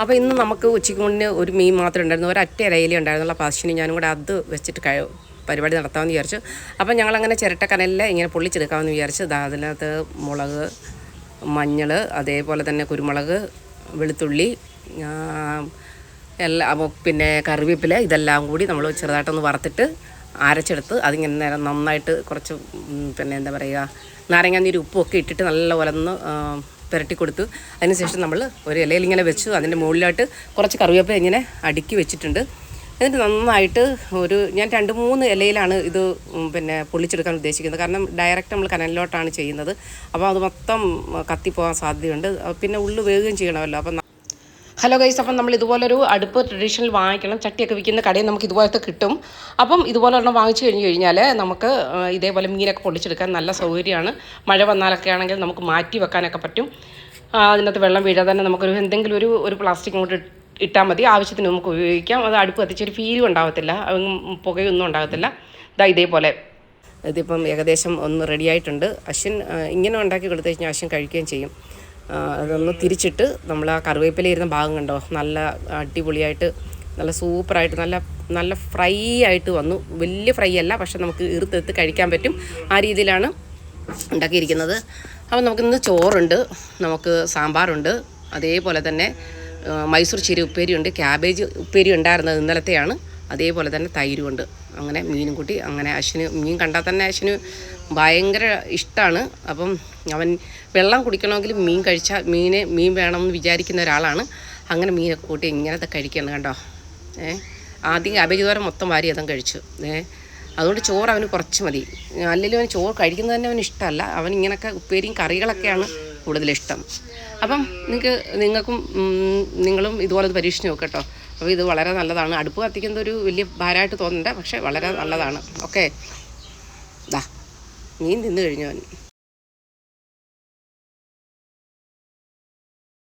അപ്പോൾ ഇന്ന് നമുക്ക് ഉച്ചയ്ക്ക് മുന്നേ ഒരു മീൻ മാത്രമേ ഉണ്ടായിരുന്നു, ഒരൊറ്റ ഇലയിലേ ഉണ്ടായിരുന്നുള്ള. അപ്പോൾ അശ്വിനി ഞാനും കൂടെ അത് വെച്ചിട്ട് പരിപാടി നടത്താമെന്ന് വിചാരിച്ചു. അപ്പം ഞങ്ങളങ്ങനെ ചിരട്ടക്കനലിൽ ഇങ്ങനെ പൊള്ളിച്ചെടുക്കാമെന്ന് വിചാരിച്ചു. അതിനകത്ത് മുളക്, മഞ്ഞൾ, അതേപോലെ തന്നെ കുരുമുളക്, വെളുത്തുള്ളി, എല്ലാം, പിന്നെ കറിവേപ്പില, ഇതെല്ലാം കൂടി നമ്മൾ ചെറുതായിട്ടൊന്ന് വറുത്തിട്ട് അരച്ചെടുത്ത് അതിങ്ങനെ നേരം നന്നായിട്ട് കുറച്ച് പിന്നെ എന്താ പറയുക, നാരങ്ങാനീര് ഉപ്പൊക്കെ ഇട്ടിട്ട് നല്ല ഉലന്ന് പുരട്ടി കൊടുത്തു. അതിനുശേഷം നമ്മൾ ഒരു ഇലയിൽ ഇങ്ങനെ വെച്ചു. അതിൻ്റെ മുകളിലായിട്ട് കുറച്ച് കറിവേപ്പില ഇങ്ങനെ അടുക്കി വെച്ചിട്ടുണ്ട്. എന്നിട്ട് നന്നായിട്ട് ഞാൻ 2-3 ഇലയിലാണ് ഇത് പിന്നെ പൊള്ളിച്ചെടുക്കാൻ ഉദ്ദേശിക്കുന്നത്. കാരണം ഡയറക്റ്റ് നമ്മൾ കനലിലോട്ടാണ് ചെയ്യുന്നത്. അപ്പോൾ അത് മൊത്തം കത്തിപ്പോകാൻ സാധ്യതയുണ്ട്. പിന്നെ ഉള്ളു വേകുകയും ചെയ്യണമല്ലോ. അപ്പം ഹലോ ഗൈസ്, അപ്പം നമ്മൾ ഇതുപോലൊരു അടുപ്പ് ട്രഡീഷണൽ വാങ്ങിക്കണം. ചട്ടിയൊക്കെ വിൽക്കുന്ന കടയിൽ നമുക്ക് ഇതുപോലത്തെ കിട്ടും. അപ്പം ഇതുപോലെ ഒരെണ്ണം വാങ്ങിച്ചു കഴിഞ്ഞാൽ നമുക്ക് ഇതേപോലെ മീനൊക്കെ പൊള്ളിച്ചെടുക്കാൻ നല്ല സൗകര്യമാണ്. മഴ വന്നാലൊക്കെ ആണെങ്കിൽ നമുക്ക് മാറ്റി വെക്കാനൊക്കെ പറ്റും. അതിനകത്ത് വെള്ളം വീഴാതെ തന്നെ നമുക്കൊരു എന്തെങ്കിലും ഒരു പ്ലാസ്റ്റിക് കൊണ്ട് ഇട്ടാൽ മതി. ആവശ്യത്തിന് നമുക്ക് ഉപയോഗിക്കാം. അത് അടുപ്പ് കത്തിച്ചൊരു ഫീലും ഉണ്ടാകത്തില്ല, പുകയൊന്നും ഉണ്ടാകത്തില്ല. ഇതേപോലെ ഇതിപ്പം ഏകദേശം ഒന്ന് റെഡിയായിട്ടുണ്ട്. അശ്വിൻ ഇങ്ങനെ ഉണ്ടാക്കി കൊടുത്തു കഴിഞ്ഞാൽ അശ്വിൻ കഴിക്കുകയും ചെയ്യും. അതൊന്ന് തിരിച്ചിട്ട് നമ്മൾ ആ കറിവേപ്പില ഇരുന്ന ഭാഗം കണ്ടോ, നല്ല അടിപൊളിയായിട്ട് നല്ല സൂപ്പറായിട്ട് നല്ല ഫ്രൈ ആയിട്ട് വന്നു. വലിയ ഫ്രൈ അല്ല, പക്ഷെ നമുക്ക് ഇറുത്തെടുത്ത് കഴിക്കാൻ പറ്റും. ആ രീതിയിലാണ് ഉണ്ടാക്കിയിരിക്കുന്നത്. അപ്പോൾ നമുക്കിന്ന് ചോറുണ്ട്, നമുക്ക് സാമ്പാറുണ്ട്, അതേപോലെ തന്നെ മൈസൂർ ചീര ഉപ്പേരിയുണ്ട്, ക്യാബേജ് ഉപ്പേരി ഉണ്ടായിരുന്നത് ഇന്നലത്തെയാണ്, അതേപോലെ തന്നെ തൈരുമുണ്ട്. അങ്ങനെ മീനും കൂട്ടി അങ്ങനെ അശ്വിന് മീൻ കണ്ടാൽ തന്നെ അശ്വിന് ഭയങ്കര ഇഷ്ടമാണ്. അപ്പം അവൻ വെള്ളം കുടിക്കണമെങ്കിൽ മീൻ വേണമെന്ന് വിചാരിക്കുന്ന ഒരാളാണ്. അങ്ങനെ മീനൊക്കെ കൂട്ടി ഇങ്ങനത്തെ കഴിക്കണം കണ്ടോ. ആദ്യം ക്യാബേജ് തോരൻ മൊത്തം വാരി അതും കഴിച്ചു. അതുകൊണ്ട് ചോറ് അവന് കുറച്ച് മതി. അല്ലെങ്കിൽ അവന് ചോറ് കഴിക്കുന്നത് തന്നെ അവന് ഇഷ്ടമല്ല. അവൻ ഇങ്ങനെയൊക്കെ ഉപ്പേരിയും കറികളൊക്കെയാണ് കൂടുതലിഷ്ടം. അപ്പം നിങ്ങളും ഇതുപോലെ പരീക്ഷിച്ച് നോക്കുക കേട്ടോ. അപ്പോൾ ഇത് വളരെ നല്ലതാണ്. അടുപ്പ് കത്തിക്കുന്നത് ഒരു വലിയ ഭാരമായിട്ട് തോന്നണ്ട, പക്ഷേ വളരെ നല്ലതാണ്. ഓക്കെ, മീൻ തിന്നു കഴിഞ്ഞവൻ.